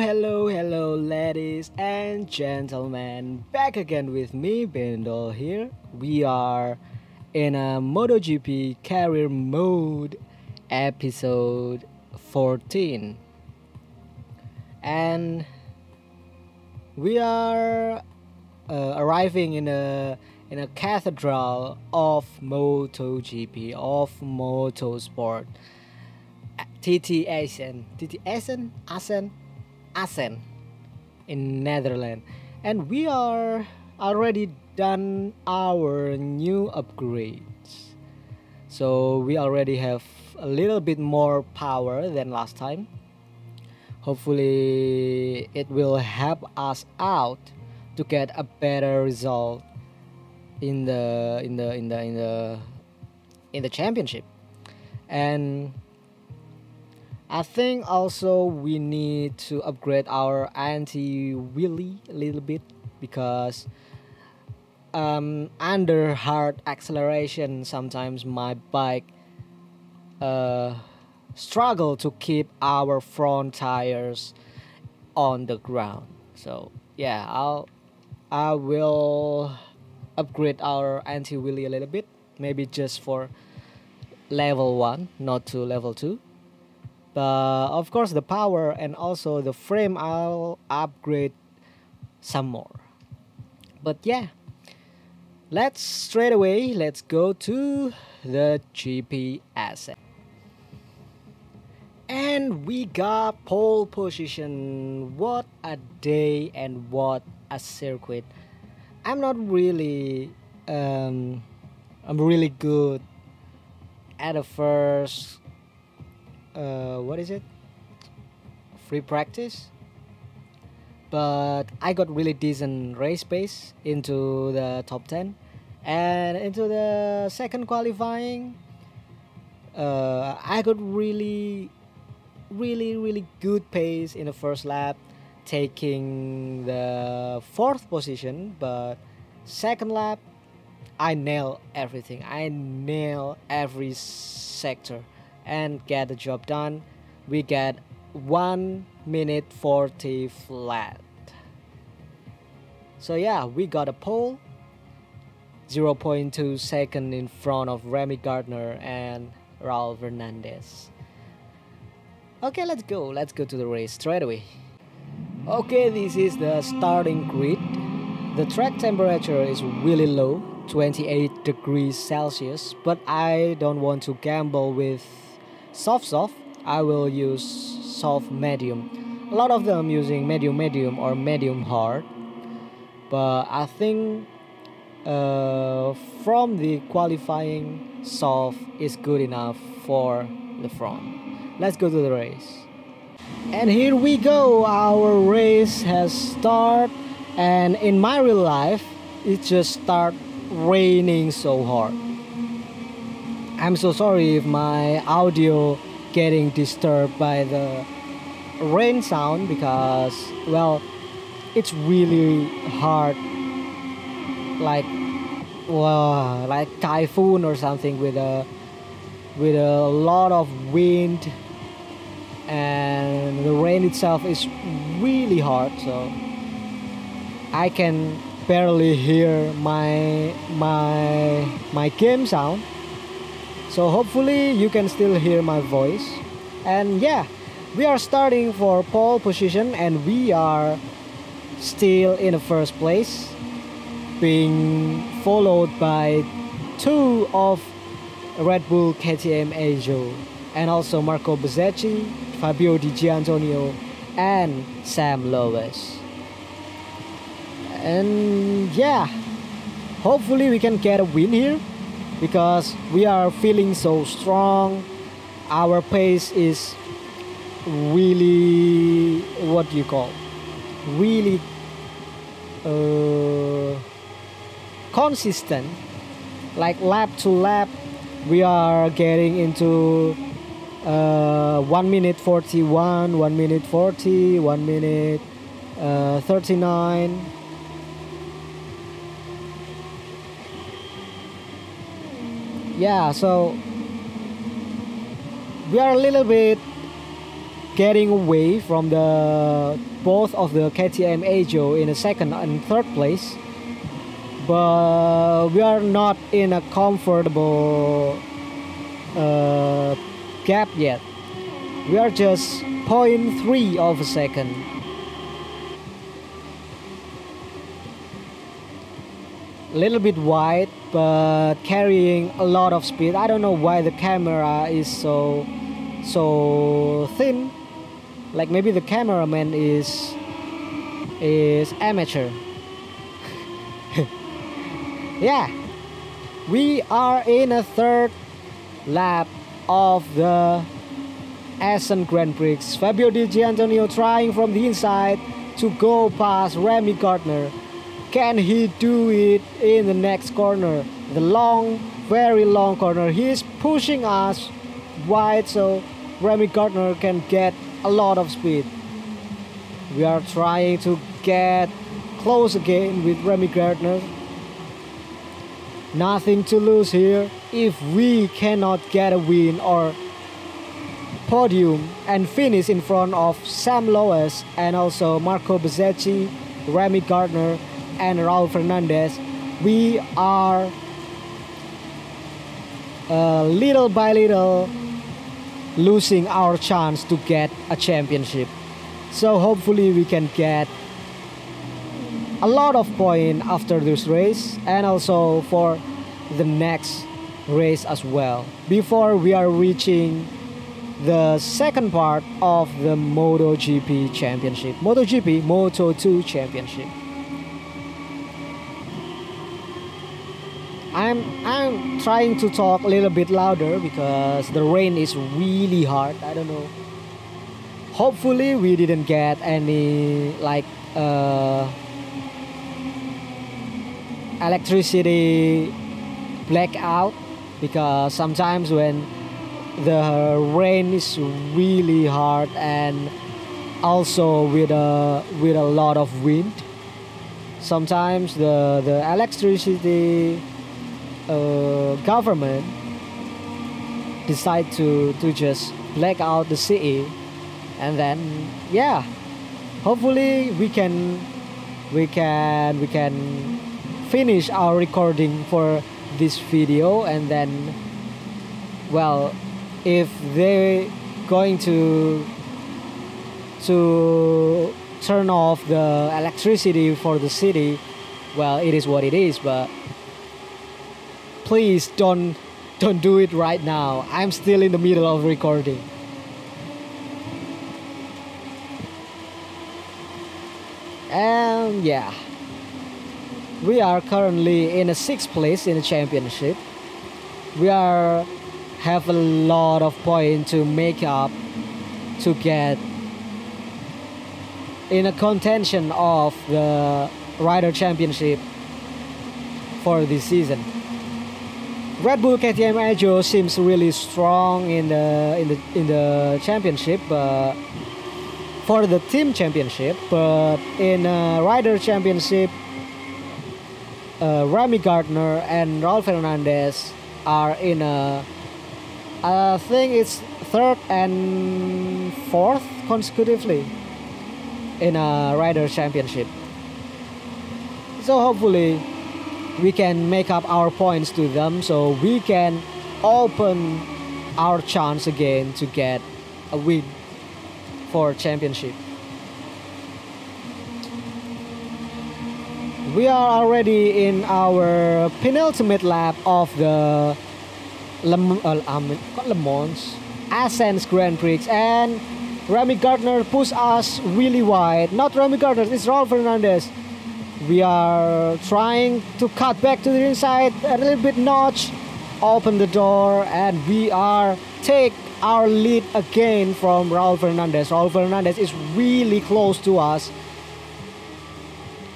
hello, ladies and gentlemen. Back again with me, Bendol here. We are in a MotoGP career mode, episode 14. And we are arriving in a cathedral of MotoGP, of motorsport. TT Assen in Netherlands, and we are already done our new upgrades. So we already have a little bit more power than last time. Hopefully, it will help us out to get a better result in the championship. And I think also we need to upgrade our anti-wheelie a little bit because under hard acceleration sometimes my bike uh, struggle to keep our front tires on the ground. So yeah, I will upgrade our anti-wheelie a little bit, maybe just for level 1, not to level 2. But of course the power and also the frame I'll upgrade some more. But yeah, let's go to the GP asset. And we got pole position. What a day and what a circuit. I'm not really I'm really good at the first what is it? Free practice. But I got really decent race pace into the top 10, and into the second qualifying. I got really good pace in the first lap, taking the fourth position. But second lap, I nail everything. I nail every sector and get the job done. We get 1 minute 40 flat. So yeah, we got a pole, 0.2 second in front of Remy Gardner and Raul Fernandez. Okay, let's go to the race straight away. Okay, this is the starting grid. The track temperature is really low, 28 degrees Celsius, but I don't want to gamble with soft. I will use soft medium. A lot of them using medium or medium hard, but I think from the qualifying, soft is good enough for the front. Let's go to the race. And here we go, our race has started, and in my real life it just start raining so hard. I'm so sorry if my audio getting disturbed by the rain sound because, well, it's really hard, like like typhoon or something with a lot of wind, and the rain itself is really hard, so I can barely hear my game sound. So hopefully you can still hear my voice. And yeah, we are starting for pole position, and we are still in the first place, being followed by 2 of Red Bull KTM Ajo, and also Marco Bezzecchi, Fabio Di Gianantonio, and Sam Lowes. And yeah, hopefully we can get a win here because we are feeling so strong. Our pace is really, what do you call, really consistent. Like lap to lap, we are getting into 1 minute 41, 1 minute 40, 1 minute 39. Yeah, so we are a little bit getting away from the both of the KTM Ajo in the second and third place, but we are not in a comfortable gap yet. We are just 0.3 of a second. A little bit wide, but carrying a lot of speed. I don't know why the camera is so thin. Like maybe the cameraman is amateur. Yeah, we are in a third lap of the Essen Grand Prix. Fabio Di Giannantonio trying from the inside to go past Remy Gardner. Can he do it in the next corner? The long, very long corner. He is pushing us wide so Remy Gardner can get a lot of speed. We are trying to get close again with Remy Gardner. Nothing to lose here if we cannot get a win or podium and finish in front of Sam Loes and also Marco Bezzecchi, Remy Gardner and Raul Fernandez. We are little by little losing our chance to get a championship. So hopefully we can get a lot of points after this race and also for the next race as well before we are reaching the second part of the MotoGP championship. MotoGP Moto2 championship. I'm trying to talk a little bit louder because the rain is really hard. I don't know. Hopefully we didn't get any like electricity blackout, because sometimes when the rain is really hard and also with a lot of wind, sometimes the electricity government decide to just black out the city, and then yeah, hopefully we can finish our recording for this video, and then well, if they're going to turn off the electricity for the city, well, it is what it is, but please don't do it right now. I'm still in the middle of recording. And yeah, we are currently in a 6th place in the championship. We have a lot of points to make up to get in a contention of the Rider Championship for this season. Red Bull KTM Ajo seems really strong in the championship, for the team championship, but in Rider Championship, Remy Gardner and Raul Fernandez are in I think it's 3rd and 4th consecutively in a Rider Championship. So hopefully we can make up our points to them so we can open our chance again to get a win for championship. We are already in our penultimate lap of the Le Mans Ascens Grand Prix, and Remy Gardner pushed us really wide. Not Remy Gardner, it's Raul Fernandez. We are trying to cut back to the inside, a little bit notch, open the door, and we are take our lead again from Raul Fernandez. Raul Fernandez is really close to us.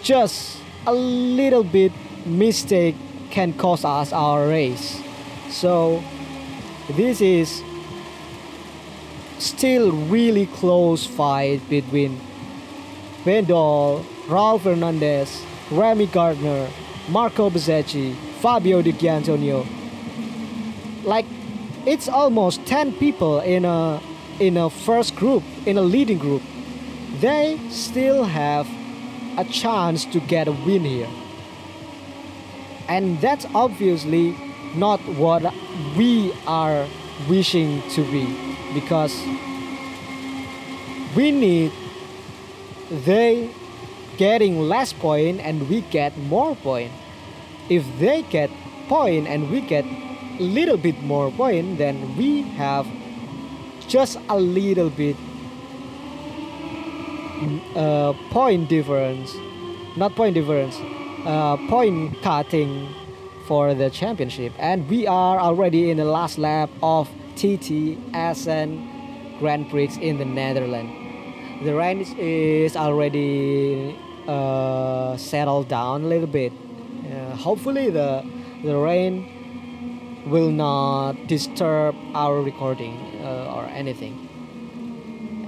Just a little bit mistake can cost us our race. So this is still really close fight between Vendol, Raul Fernandez, Remy Gardner, Marco Bezzecchi, Fabio Di Giannantonio. Like, it's almost 10 people in a in a first group, in a leading group, they still have a chance to get a win here. And that's obviously not what we are wishing to be, because we need they getting less point and we get more point. If they get point and we get a little bit more point, then we have just a little bit point difference, not point difference, point cutting for the championship. And we are already in the last lap of TT Essen Grand Prix in the Netherlands. The rain is already settled down a little bit. Hopefully the rain will not disturb our recording or anything.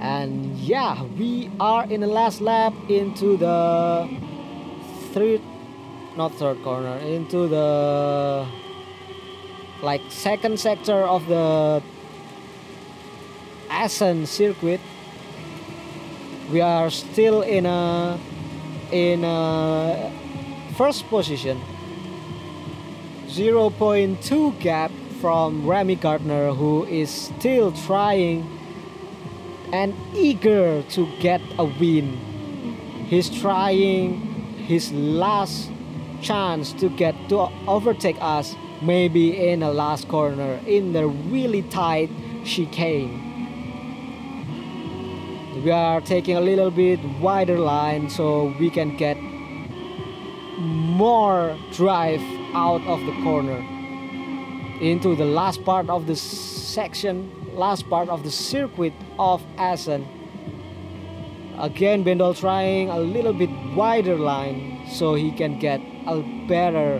And yeah, we are in the last lap into the third corner, into the like second sector of the Essen circuit. We are still in a first position, 0.2 gap from Remy Gardner, who is still trying and eager to get a win. He's trying his last chance to overtake us, maybe in the last corner in the really tight chicane. We are taking a little bit wider line so we can get more drive out of the corner into the last part of the section, last part of the circuit of Essen. Again, Bendel trying a little bit wider line so he can get a better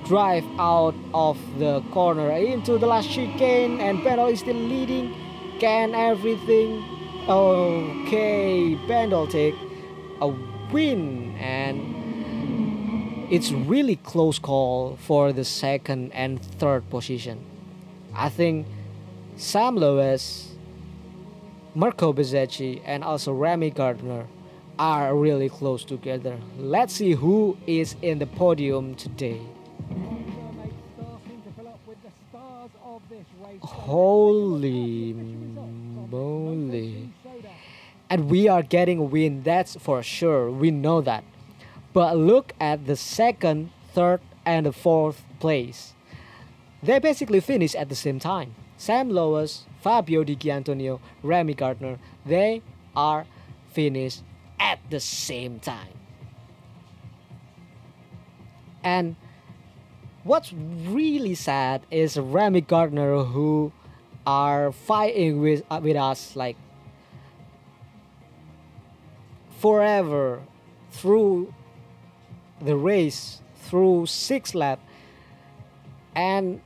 drive out of the corner into the last chicane, and Bendel is still leading. Can everything? Okay, Bendel take a win, and it's really close call for the second and third position. I think Sam Lewis, Marco Bezzecchi, and also Remy Gardner are really close together. Let's see who is in the podium today. Holy moly. And we are getting a win, that's for sure, we know that. But look at the second, third, and the fourth place. They basically finished at the same time. Sam Lewis, Fabio Di Gianantonio, Remy Gardner, they are finished at the same time. And what's really sad is Remy Gardner, who are fighting with us like forever through the race, through 6 laps, and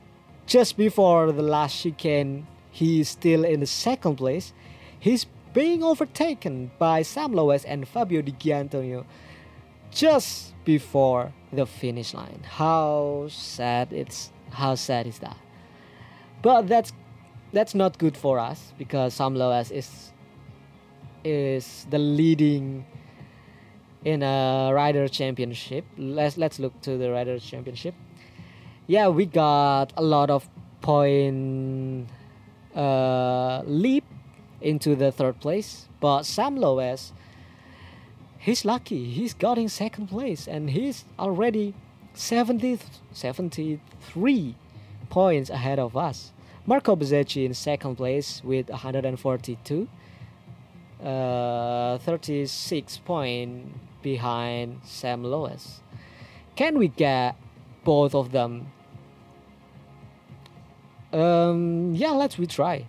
just before the last chicane he is still in the second place. He's being overtaken by Sam Lewis and Fabio Di Gianantonio just before the finish line. How sad is that? But that's not good for us, because Sam Lewis is the leading in a rider championship. Let's look to the rider championship. Yeah, we got a lot of point leap into the third place, but Sam Lewis, he's lucky. He's got in second place, and he's already 73 points ahead of us. Marco Bezzecchi in second place with 142, 36 points behind Sam Lewis. Can we get both of them? Yeah, let's retry.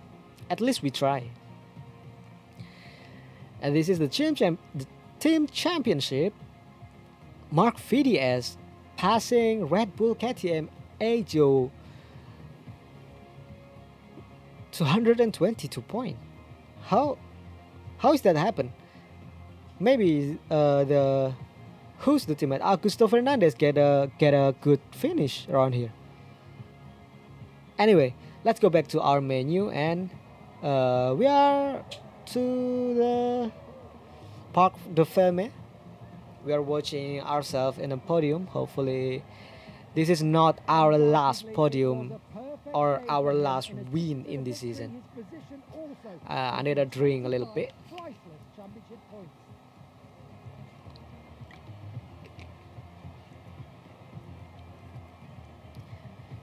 At least we try. And this is the team championship. Mark Vidies passing Red Bull KTM Ajo 222 points. How is that happen? Maybe who's the teammate? Augusto Fernandez get a good finish around here. Anyway, let's go back to our menu, and We are to the Parc de Ferme. We are watching ourselves in a podium. Hopefully, this is not our last podium or our last win in this season. I need a drink a little bit.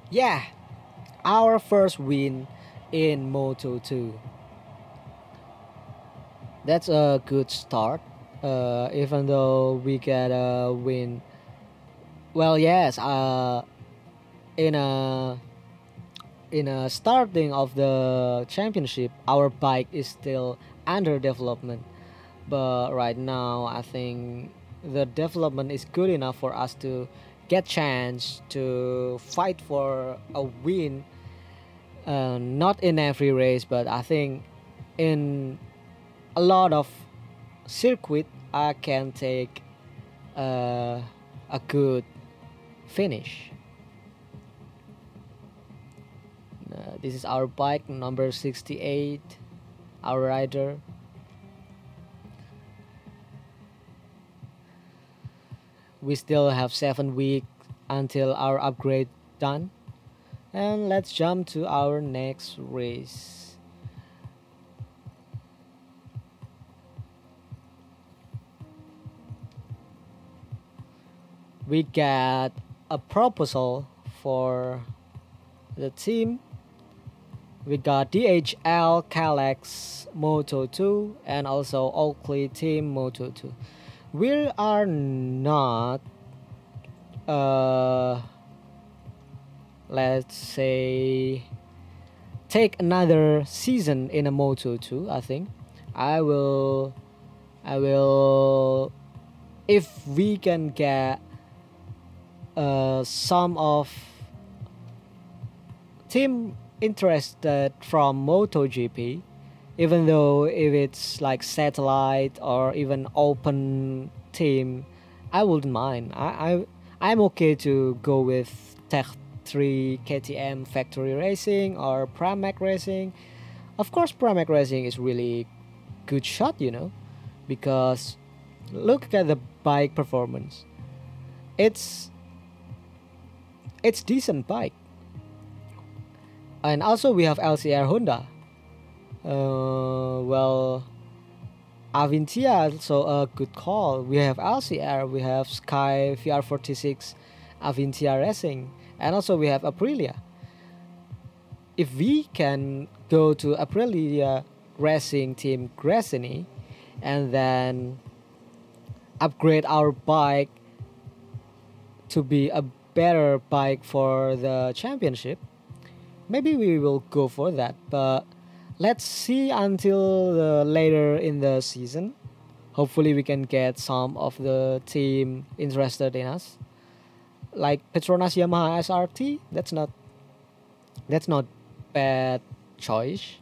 Yeah, our first win in Moto 2. That's a good start. Even though we get a win. Well, yes. In a in a starting of the championship, our bike is still under development. But right now, I think the development is good enough for us to get chance to fight for a win. Not in every race, but I think in a lot of circuit I can take a good finish. This is our bike number 68, our rider. We still have 7 weeks until our upgrade done. And let's jump to our next race. We got a proposal for the team. We got DHL Calex Moto 2 and also Oakley Team Moto 2. We are not let's say take another season in a Moto 2. I think I will if we can get some of team interested from MotoGP, even though if it's like satellite or even open team, I wouldn't mind. I'm okay to go with Tech 3 KTM Factory Racing or Pramac Racing. Of course, Pramac Racing is really good shot, because look at the bike performance. It's decent bike. And also we have LCR Honda. Well, Avintia also a good call. We have LCR, we have Sky VR46 Avintia Racing, and also we have Aprilia. If we can go to Aprilia Racing Team Gresini and then upgrade our bike to be a better bike for the championship, maybe we will go for that. But let's see until later in the season. Hopefully we can get some of the team interested in us, like Petronas Yamaha SRT. That's not bad choice.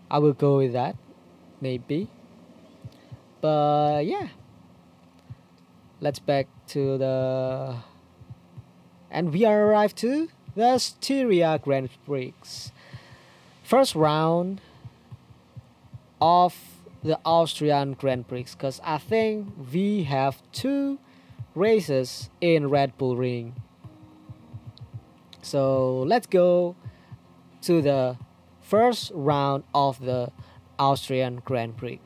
I will go with that, maybe. But yeah, let's back to the, and we are arrived to the Styria Grand Prix. First round of the Austrian Grand Prix, because I think we have 2 races in Red Bull Ring. So let's go to the first round of the Austrian Grand Prix.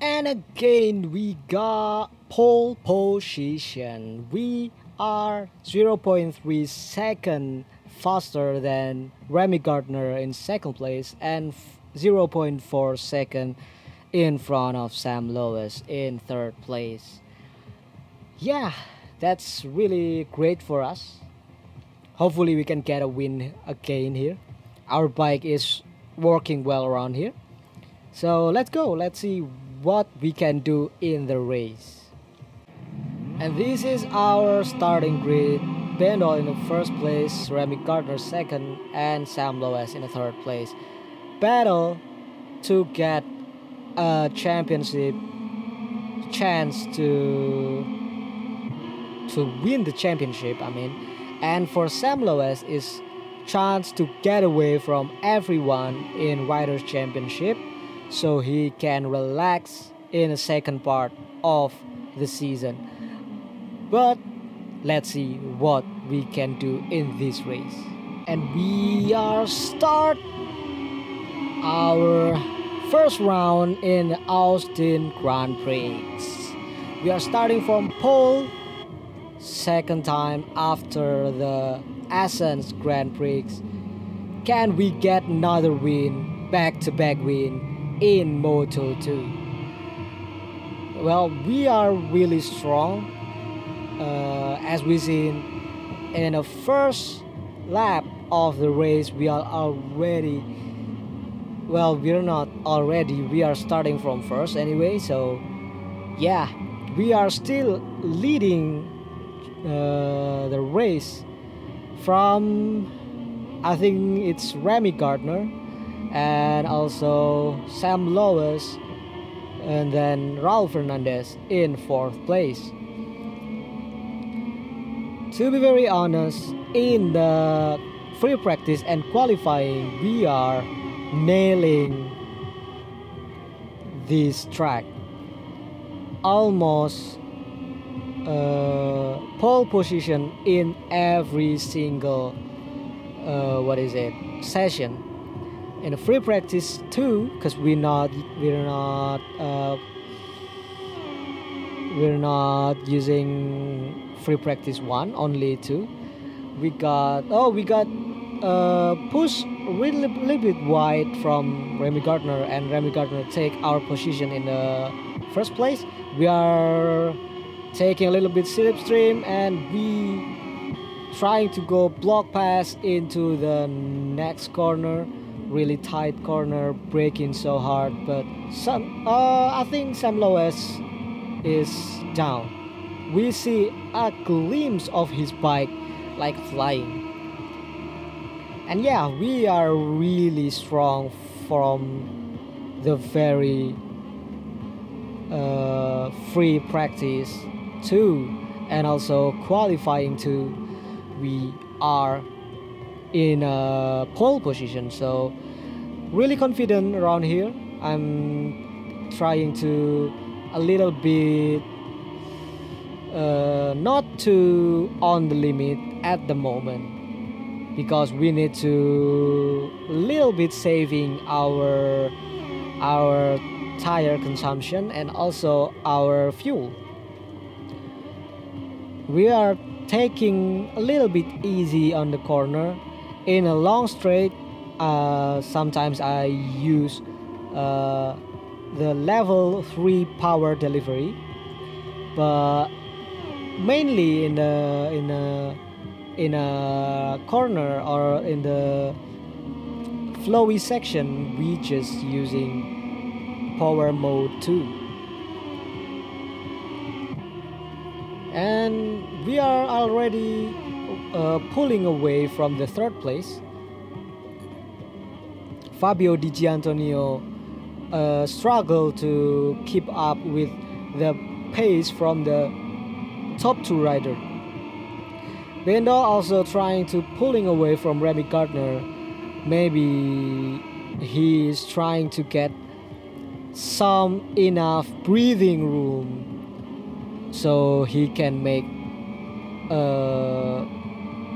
And again we got pole position. We are 0.3 second faster than Remy Gardner in second place and 0.4 second in front of Sam Lois in third place. Yeah, that's really great for us. Hopefully we can get a win again here. Our bike is working well around here. So let's go. Let's see what we can do in the race. And this is our starting grid. Bendol in the first place, Remy Gardner second, and Sam Lois in the third place. Battle to get a championship chance to win the championship. And for Sam Lois is chance to get away from everyone in Riders Championship so he can relax in the second part of the season. But let's see what we can do in this race. And we are start our first round in the Austin Grand Prix. We are starting from pole, second time after the Athens Grand Prix. Can we get another win, back-to-back win in Moto2? Well, we are really strong. As we seen in the first lap of the race, we are already, well, we're not already, we are starting from first anyway, so yeah, we are still leading the race from, I think it's Remy Gardner and also Sam Lowes and then Raul Fernandez in fourth place. To be very honest, in the free practice and qualifying, we are nailing this track. Almost pole position in every single session. In the free practice too, because we're not using free practice 1, only 2. We got pushed a little bit wide from Remy Gardner, and Remy Gardner take our position in the first place. We are taking a little bit slipstream, and we trying to go block pass into the next corner, really tight corner, braking so hard, but I think Sam Lowes is down. We see a glimpse of his bike like flying. And yeah, we are really strong from the very free practice too, and also qualifying too. We are in a pole position, so really confident around here. I'm trying to a little bit not too on the limit at the moment, because we need to little bit saving our tire consumption and also our fuel. We are taking a little bit easy on the corner. In a long straight, sometimes I use the level 3 power delivery, but mainly in a corner or in the flowy section, we just using power mode 2. And we are already pulling away from the third place. Fabio Di Gianantonio struggled to keep up with the pace from the top 2 rider. Bendo also trying to pulling away from Remy Gardner. Maybe he is trying to get some enough breathing room so he can make a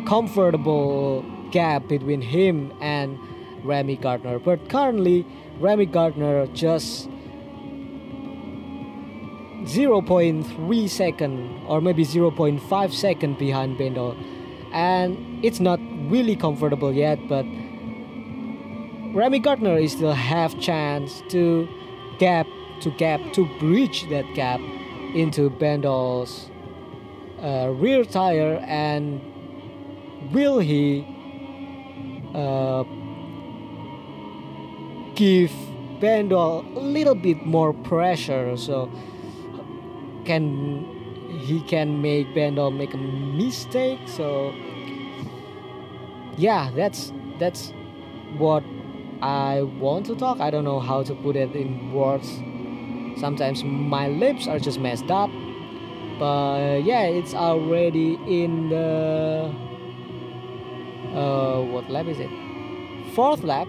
comfortable gap between him and Remy Gardner. But currently Remy Gardner just 0.3 second or maybe 0.5 second behind Bendel, and it's not really comfortable yet, but Remy Gardner is still have chance to bridge that gap into Bendel's rear tire. And will he give Bendel a little bit more pressure, so he can make Bendel make a mistake? So yeah, that's what I want to talk. I don't know how to put it in words. Sometimes my lips are just messed up. But yeah, it's already in the What lap is it? Fourth lap.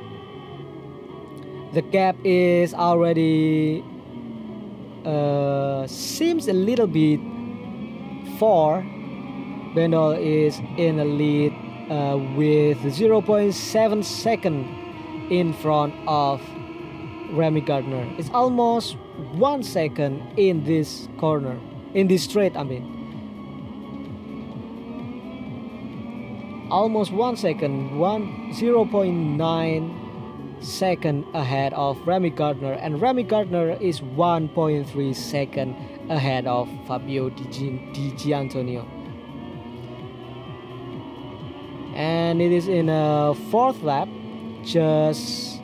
The gap is already seems a little bit far. Bendol is in the lead with 0.7 second in front of Remy Gardner. It's almost 1 second in this corner, in this straight. I mean, almost 1 second, 0.9 second ahead of Remy Gardner, and Remy Gardner is 1.3 second ahead of Fabio Di Gianantonio. And it is in a fourth lap, just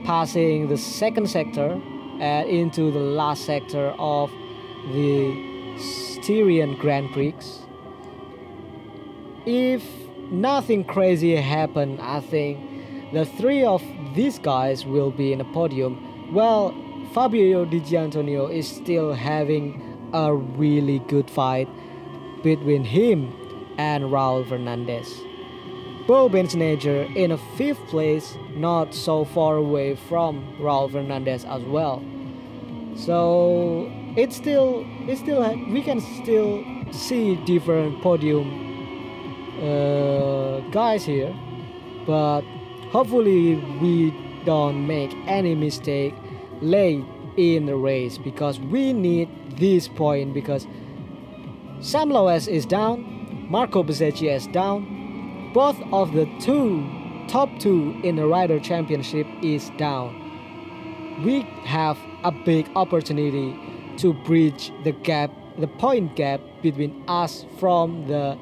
passing the second sector and into the last sector of the Styrian Grand Prix. If nothing crazy happen, I think the three of these guys will be in a podium. Well, Fabio Di Gianantonio is still having a really good fight between him and Raul Fernandez. Bo Benznager in a fifth place, not so far away from Raul Fernandez as well. So we can still see different podium guys here, but hopefully we don't make any mistake late in the race, because we need this point, because Sam Loes is down, Marco Bezzecchi is down. Both of the top two in the Rider Championship is down. We have a big opportunity to bridge the gap, the point gap between us from the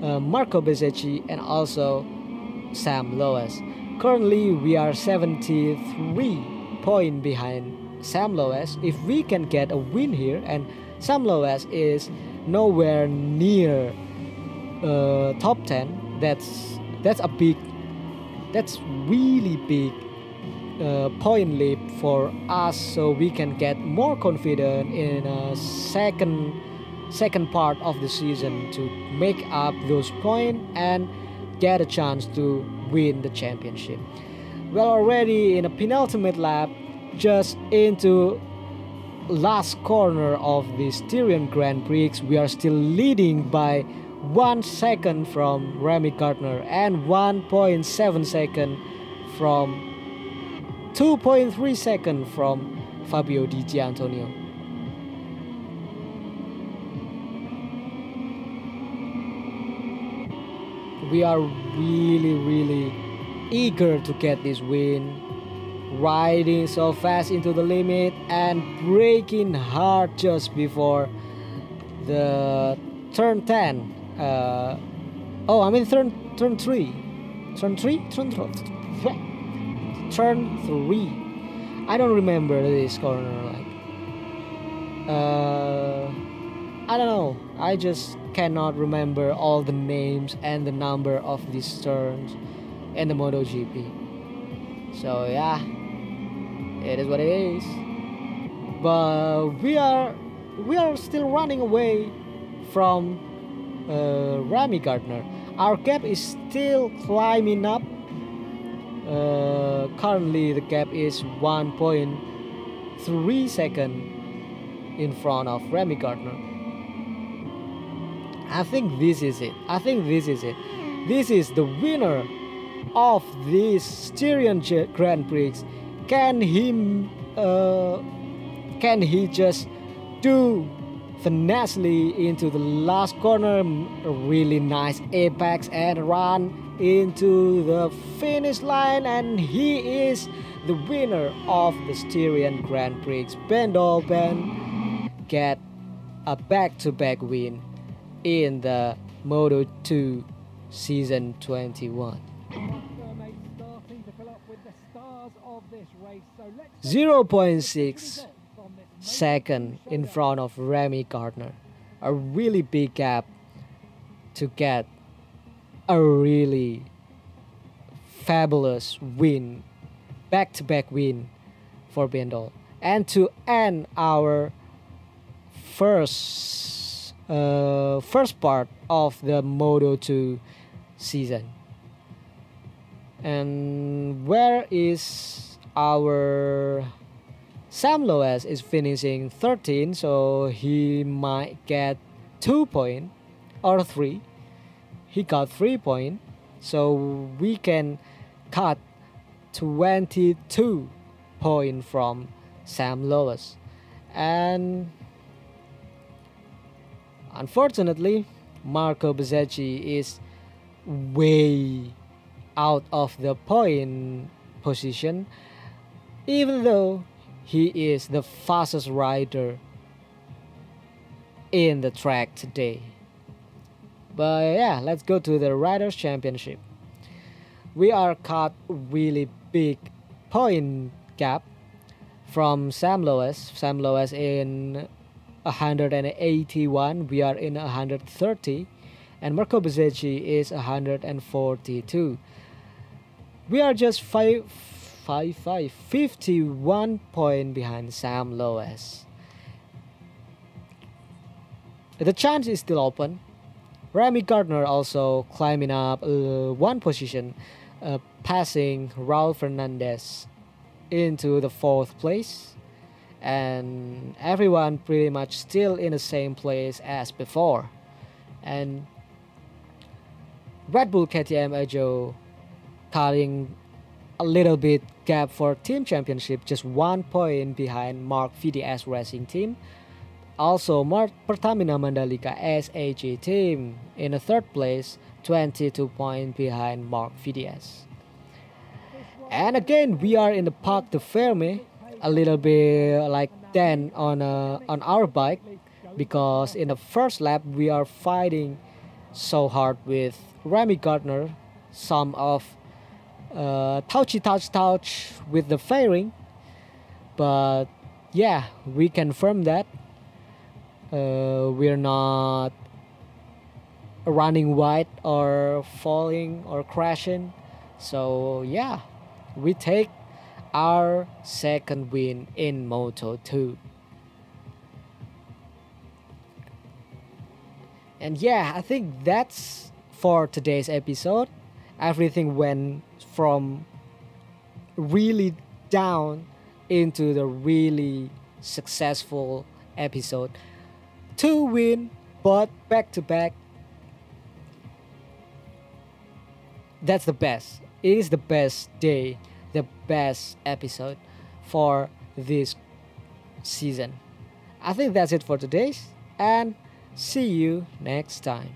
Marco Bezzecchi and also Sam Loes. Currently we are 73 points behind Sam Loes. If we can get a win here, and Sam Loes is nowhere near top 10, that's really big point leap for us, so we can get more confident in a second part of the season to make up those points and get a chance to win the championship. We're already in a penultimate lap, just into last corner of the Styrian Grand Prix. We are still leading by 1 second from Remy Gardner and 1.7 second from 2.3 second from Fabio Di Gianantonio. We are really eager to get this win, riding so fast into the limit and braking hard just before the turn 10. Turn 3. Turn 3. I don't remember this corner. I don't know. I just cannot remember all the names and the number of these turns in the MotoGP. So yeah, it is what it is. But we are still running away from Remy Gardner. Our gap is still climbing up. Currently the gap is 1.3 seconds in front of Remy Gardner. I think this is it. This is the winner of this Styrian Grand Prix. Can he just do finessely into the last corner, a really nice apex, and run into the finish line, and he is the winner of the Styrian Grand Prix. Ben Dolben get a back-to-back win in the Moto2 season 21. 0.6 second in front of Remy Gardner. A really big gap to get a really fabulous win, back-to-back win for Bendol, and to end our first part of the Moto2 season. And where is our Sam Loes is finishing 13, so he might get 2 points or 3. He got 3 points, so we can cut 22 points from Sam Loes. And unfortunately, Marco Bezzecchi is way out of the point position, even though he is the fastest rider in the track today. But yeah, let's go to the Riders' Championship. We are cut really big point gap from Sam Loes. Sam Loes in 181, we are in 130, and Marco Bezzecchi is 142. We are just 51 point behind Sam Loes. The chance is still open. Remy Gardner also climbing up one position, passing Raul Fernandez into the 4th place. And everyone pretty much still in the same place as before. And Red Bull KTM Ajo cutting a little bit gap for team championship, just 1 point behind Mark VDS Racing Team. Also, Mark Pertamina Mandalika SAG Team in the 3rd place, 22 points behind Mark VDS. And again, we are in the Parc de Ferme, a little bit like 10 on our bike, because in the first lap we are fighting so hard with Remy Gardner, some of touch with the fairing, but yeah, we confirm that we're not running wide or falling or crashing. So yeah, we take our 2nd win in Moto2. And yeah, I think that's for today's episode. Everything went from really down into the really successful episode. 2 wins, but back to back. That's the best. It is the best day, the best episode for this season. I think that's it for today, and see you next time.